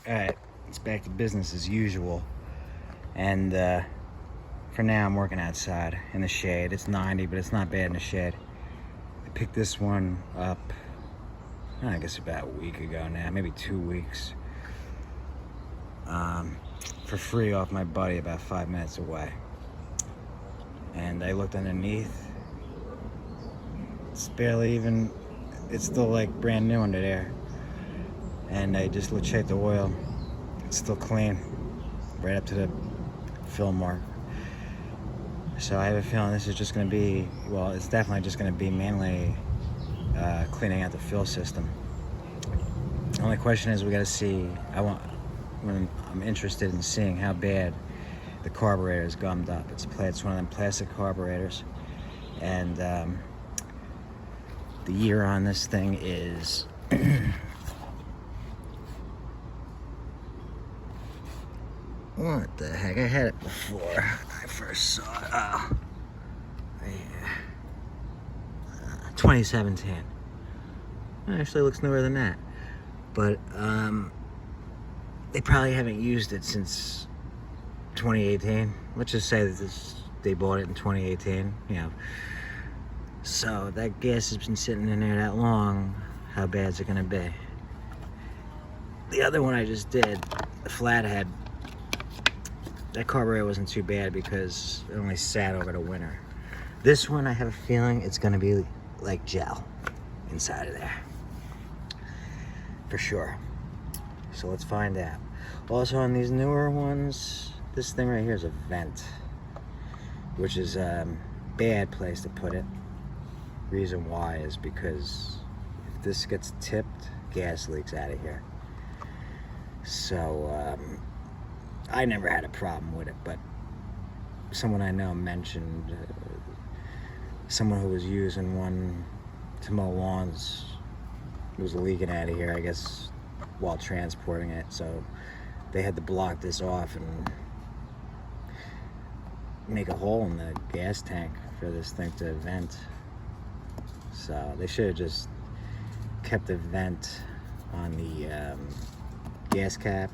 Alright, it's back to business as usual. And for now I'm working outside in the shade. It's 90, but it's not bad in the shade. I picked this one up, I guess about a week ago now, maybe 2 weeks. For free off my buddy about 5 minutes away. And I looked underneath. It's barely even, it's still like brand new under there. And I just checked the oil. It's still clean, right up to the fill mark. So I have a feeling this is just going to be, well, it's definitely just going to be mainly cleaning out the fill system. The only question is, we got to see. I'm interested in seeing how bad the carburetor is gummed up. It's one of them plastic carburetors, and the year on this thing is what the heck? I had it before I first saw it. Oh, yeah. 2017. It actually looks newer than that, but they probably haven't used it since 2018. Let's just say that they bought it in 2018. So that gas has been sitting in there that long. How bad is it gonna be? The other one I just did, the flathead, that carburetor wasn't too bad because it only sat over the winter. This one, I have a feeling it's gonna be like gel inside of there, for sure. So let's find out. Also, on these newer ones, this thing right here is a vent, which is a bad place to put it. Reason why is because if this gets tipped, gas leaks out of here. So I never had a problem with it, but someone I know mentioned someone who was using one to mow lawns was leaking out of here, I guess, while transporting it. So they had to block this off and make a hole in the gas tank for this thing to vent. So they should have just kept the vent on the gas cap,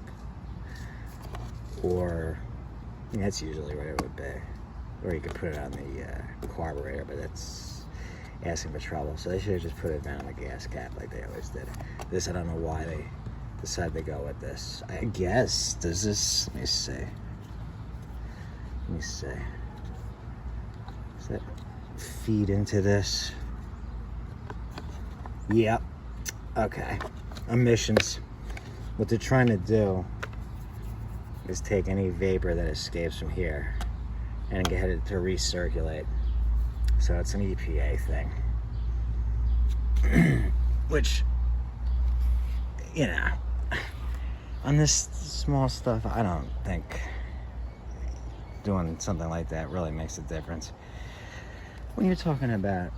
or that's usually what it would be, or you could put it on the carburetor, but that's asking for trouble. So they should have just put it down on the gas cap like they always did. This, I don't know why they decided to go with this. I guess, does this, let me see. Does that feed into this? Yep. Okay. Emissions. What they're trying to do is take any vapor that escapes from here and get it to recirculate. So it's an EPA thing. Which, on this small stuff, I don't think doing something like that really makes a difference. When you're talking about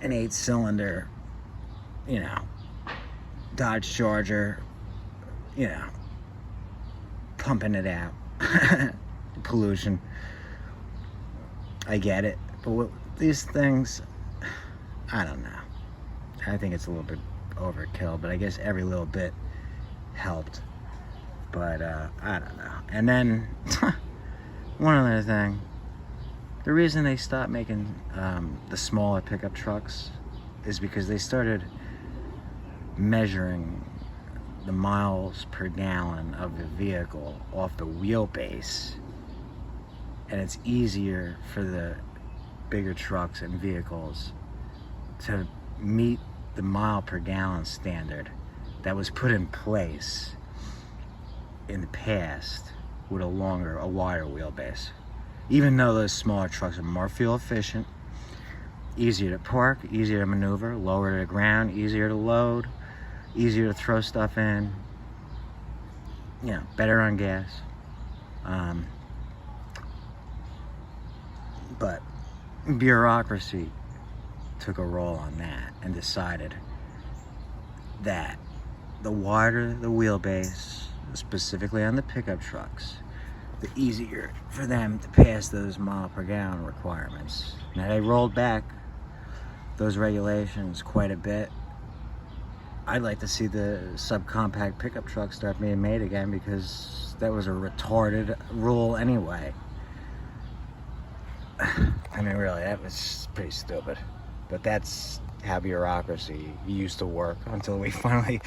an 8-cylinder, Dodge Charger, pumping it out, pollution, I get it. But with these things, I don't know. I think it's a little bit overkill, but I guess every little bit helped. But I don't know. And then one other thing, the reason they stopped making the smaller pickup trucks is because they started measuring the miles per gallon of the vehicle off the wheelbase, and it's easier for the bigger trucks and vehicles to meet the mile per gallon standard that was put in place in the past with a wider wheelbase. Even though those smaller trucks are more fuel efficient, easier to park, easier to maneuver, lower to the ground, easier to load, easier to throw stuff in, better on gas. But bureaucracy took a role on that and decided that the wider the wheelbase, specifically on the pickup trucks, the easier for them to pass those mile per gallon requirements. Now, they rolled back those regulations quite a bit I'd like to see the subcompact pickup truck start being made again, because that was a retarded rule anyway. I mean, really, that was pretty stupid. But that's how bureaucracy used to work until we finally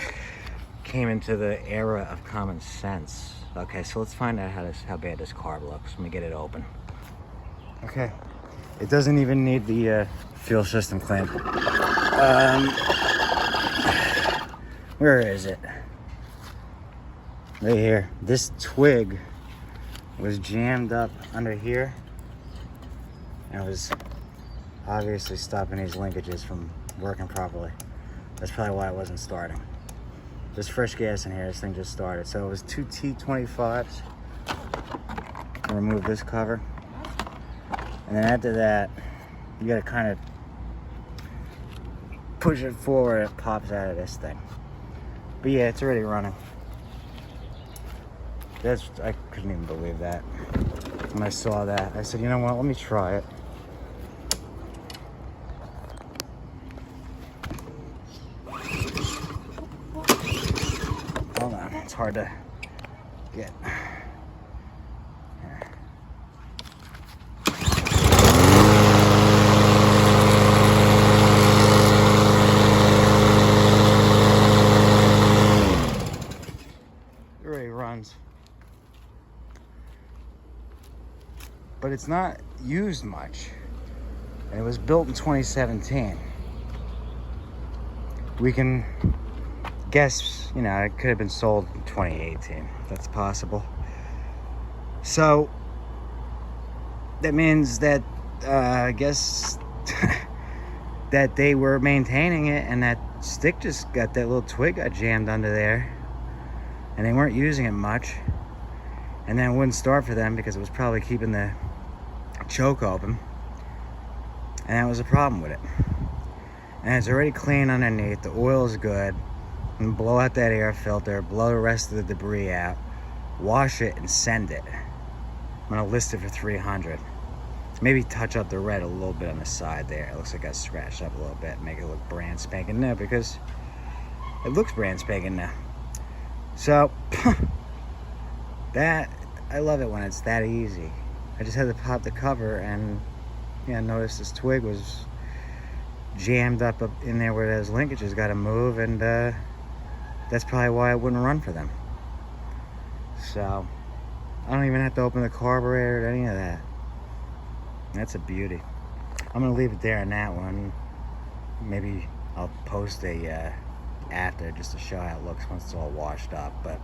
came into the era of common sense. Okay, so let's find out how bad this carb looks. Let me get it open. Okay, it doesn't even need the fuel system cleaned. Where is it? Right here. This twig was jammed up under here, and it was obviously stopping these linkages from working properly. That's probably why it wasn't starting. There's fresh gas in here. This thing just started. So it was 2 T25s. Remove this cover. And then after that, you gotta kind of push it forward. It pops out of this thing. But yeah, it's already running. I couldn't even believe that. When I saw that, I said, you know what, let me try it. Hold on, it's hard to get. It already runs. But it's not used much. And it was built in 2017. We can guess, you know, it could have been sold in 2018. That's possible. So that means that I guess that they were maintaining it, and that stick just got, that little twig got jammed under there, and they weren't using it much, and then it wouldn't start for them because it was probably keeping the choke open, and that was a problem with it. And it's already clean underneath. The oil is good. And blow out that air filter, blow the rest of the debris out, wash it, and send it. I'm gonna list it for 300. Maybe touch up the red a little bit on the side there. It looks like I scratched up a little bit, make it look brand spanking new, because it looks brand spanking new. So that, I love it when it's that easy. I just had to pop the cover, and yeah, notice this twig was jammed up in there where those linkages got to move, and that's probably why it wouldn't run for them. So I don't even have to open the carburetor or any of that. That's a beauty. I'm gonna leave it there on that one. Maybe I'll post a after, just to show how it looks once it's all washed up, but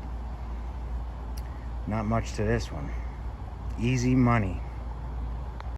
not much to this one. Easy money.